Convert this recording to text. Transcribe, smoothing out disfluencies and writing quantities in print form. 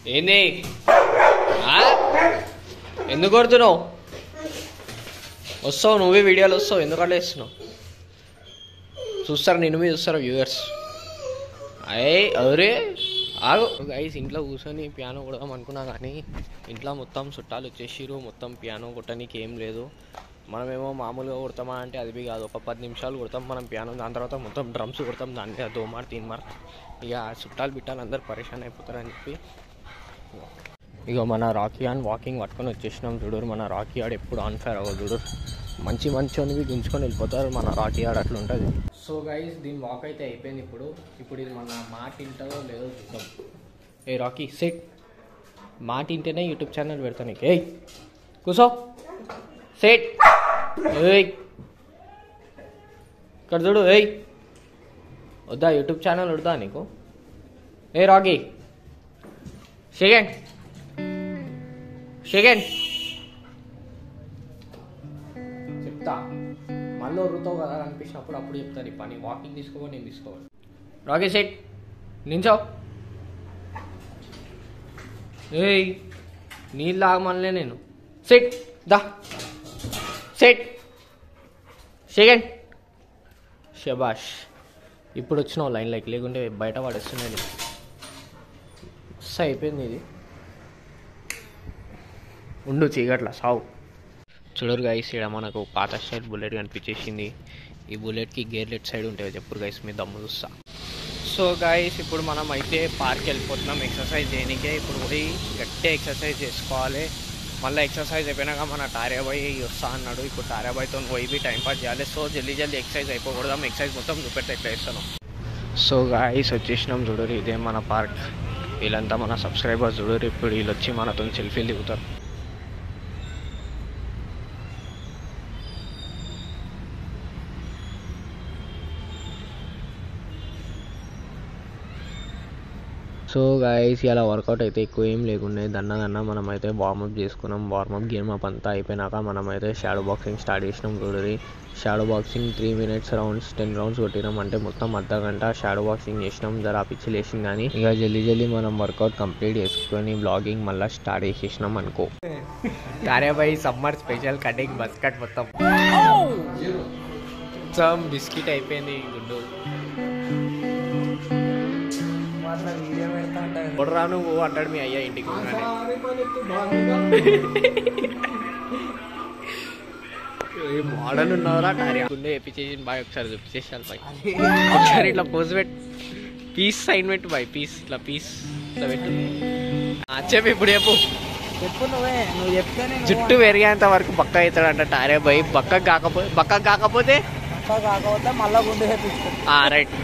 ఏంది ఎందుకు కొడుతున్నావు? వస్తావు నువ్వే వీడియోలు వస్తావు, ఎందుకంటే వేస్తున్నావు? చూస్తారు, నేను మీద చూస్తారు వ్యూవర్స్. అరే ఆగు గైస్, ఇంట్లో కూర్చొని పియానో కొడదాం అనుకున్నా కానీ ఇంట్లో మొత్తం చుట్టాలు వచ్చేసిరు. మొత్తం పియానో కొట్టడానికి ఏం లేదు. మనమేమో మామూలుగా కొడతామా అంటే అది కాదు, ఒక 10 నిమిషాలు కొడతాం మనం పియానో. దాని తర్వాత మొత్తం డ్రమ్స్ కొడతాం, దాని మీద 2 మార్ 3 మార్. ఇక చుట్టాలు బిట్టాలు అందరు పరేషాన్ అయిపోతారని చెప్పి ఇక మన రాకీ ఆన్ వాకింగ్ పట్టుకొని వచ్చేసినాం. చూడరు మన రాకీ ఆడ ఎప్పుడు ఆన్ ఫైర్ అవ్వదు. చూడరు మంచి మంచి గుంజుకొని వెళ్ళిపోతారు. మన రాకీ ఆడ అట్లా ఉంటుంది. సో గైస్, దీని వాక్ అయితే అయిపోయింది. ఇప్పుడు ఇది మన మాట ఇంటదో లేదో చూద్దాం. ఏ రాకీ సెట్, మాట ఇంటేనే యూట్యూబ్ ఛానల్ పెడతా నీకు. ఏయ్ కూసో, సెట్. ఏయ్ ఇక్కడ చూడు. ఏయ్ వద్దా యూట్యూబ్ ఛానల్ వద్దా నీకు? ఏ రాకీ సెకండ్ చెప్తా, మళ్ళీ వరుతావు కదా అనిపించినప్పుడు అప్పుడు చెప్తాను. ఈ పని వాకింగ్ తీసుకోవాలి, నేను తీసుకోవాలి. రాకీ సెట్ నించో. ఏయ్ నీళ్ళు ఆగమనలే నేను. సెట్ దా, సెట్ సెకండ్. శబాష్, ఇప్పుడు వచ్చినావు లైన్లోకి, లేకుంటే బయట పడేస్తున్నాయి. అయిపోయింది ఇది. ఉండు చీకట్లా సావు. చూడరు గైస్, ఇక్కడ మనకు పాత స్టైల్ బుల్లెట్ కనిపించేసింది. ఈ బుల్లెట్కి గేర్ లెఫ్ట్ సైడ్ ఉంటాయి. చెప్పుడు గైస్ మీ దమ్ము చూస్తా. సో గైస్, ఇప్పుడు మనం అయితే పార్క్ వెళ్ళిపోతున్నాం ఎక్సర్సైజ్ చేయడానికే. ఇప్పుడు పోయి గట్టిగా ఎక్సర్సైజ్ చేసుకోవాలి. మళ్ళీ ఎక్సర్సైజ్ అయిపోయినాక మన టార్యాబాయ్ వస్తా అన్నాడు. ఇప్పుడు టార్యాబాయ్తో పోయి టైంపాస్ చేయాలి. సో జల్దీ ఎక్సర్సైజ్ అయిపోకూడదాం. ఎక్సర్సైజ్ మొత్తం చూపెడితే ఎట్లా వేస్తాను. సో గైస్ వచ్చేసినాం. చూడరు ఇదే మన పార్క్. వీళ్ళంతా మన సబ్స్క్రైబర్స్. చూడరు ఇప్పుడు వీళ్ళు వచ్చి మనతో సెల్ఫీలు దిగుతారు. సో గైస్, ఇలా వర్కౌట్ అయితే ఎక్కువ ఏం లేకుండా దన్న మనం అయితే వార్మప్ చేసుకున్నాం. వార్మప్ గేమ్ అంతా అయిపోయినాక మనం అయితే షాడో బాక్సింగ్ స్టార్ట్ చేసినాం. చూడరి shadow boxing 3 minutes rounds 10 rounds కొట్టినాం. అంటే మొత్తం అర్ధగంట షాడో బాక్సింగ్ చేసినాం. జర పిచ్చి లేచింది కానీ ఇక జల్దీ మనం వర్కౌట్ కంప్లీట్ చేసుకొని బ్లాగింగ్ మళ్ళీ స్టార్ట్ చేసేసినాం అనుకో. తారేబాయి summer special cutting buzz cut మొత్తం బిస్కెట్ అయిపోయింది. గుడ్డు కొడరా నువ్వు అంటాడు మీ అయ్యా ఇంటికి. మోడల్ ఉన్నవరా టారియా గుండె ఎప్పిచేసి బాయ్ ఒకసారి చూపించేసాను బాయ్. ఒకసారి ఇట్లా పోజ్ పెట్టి పీస్ సైన్ పెట్టు బాయ్. పీస్ ఇట్లా పీస్ ఇట్లా పెట్టు. చెప్పు ఇప్పుడు చెప్పు. నువ్వు చెప్తేనే జుట్టు పెరిగేంత వరకు బక్క అవుతాడంట టారియా బాయ్. బక్క కాకపోతే మళ్ళా గుండె రైట్.